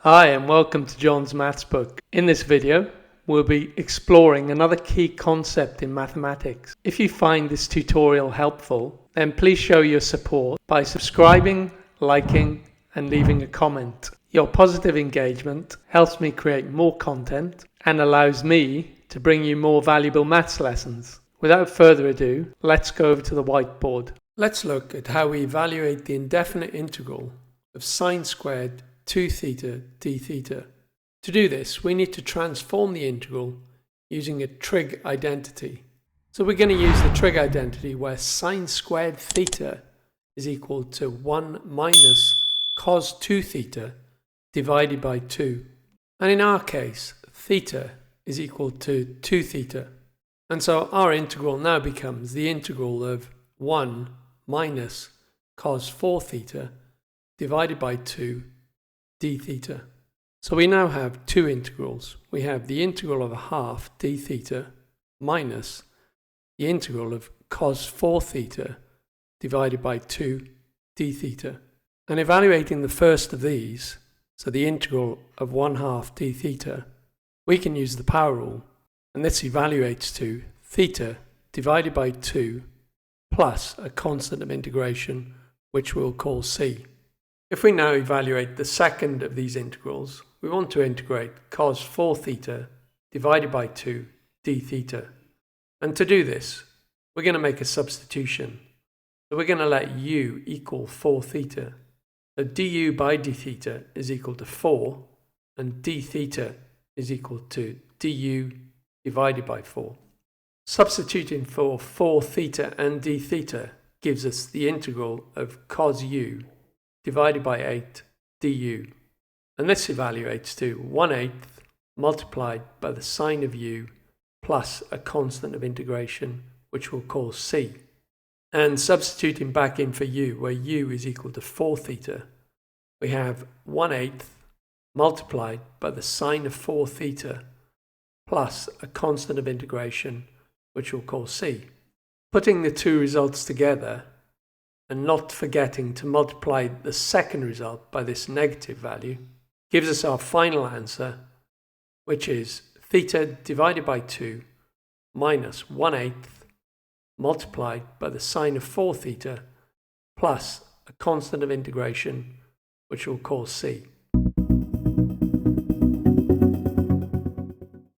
Hi and welcome to John's Maths Book. In this video, we'll be exploring another key concept in mathematics. If you find this tutorial helpful, then please show your support by subscribing, liking, and leaving a comment. Your positive engagement helps me create more content and allows me to bring you more valuable maths lessons. Without further ado, let's go over to the whiteboard. Let's look at how we evaluate the indefinite integral of sin²2Δθ. To do this, we need to transform the integral using a trig identity. So we're going to use the trig identity where sin²θ is equal to 1 minus cos2θ divided by 2. And in our case, theta is equal to 2θ. And so our integral now becomes the integral of 1 minus cos4θ divided by 2 dθ. So we now have two integrals. We have the integral of a half dθ minus the integral of cos4θ divided by 2 dθ. And evaluating the first of these, so the integral of 1/2 dθ, we can use the power rule, and this evaluates to theta divided by 2 plus a constant of integration, which we'll call c. If we now evaluate the second of these integrals, we want to integrate cos4θ divided by 2 dθ. And to do this, we're going to make a substitution. So we're going to let u equal 4θ. So du by dθ is equal to 4, and dθ is equal to du divided by 4. Substituting for 4θ and dθ gives us the integral of cos u divided by 8 du. And this evaluates to 1/8 multiplied by the sine of u plus a constant of integration, which we'll call c. And substituting back in for u, where u is equal to 4θ, we have 1/8 multiplied by the sine of 4θ plus a constant of integration, which we'll call c. Putting the two results together and not forgetting to multiply the second result by this negative value gives us our final answer, which is theta divided by 2 minus 1/8 multiplied by the sine of 4θ plus a constant of integration, which we'll call c.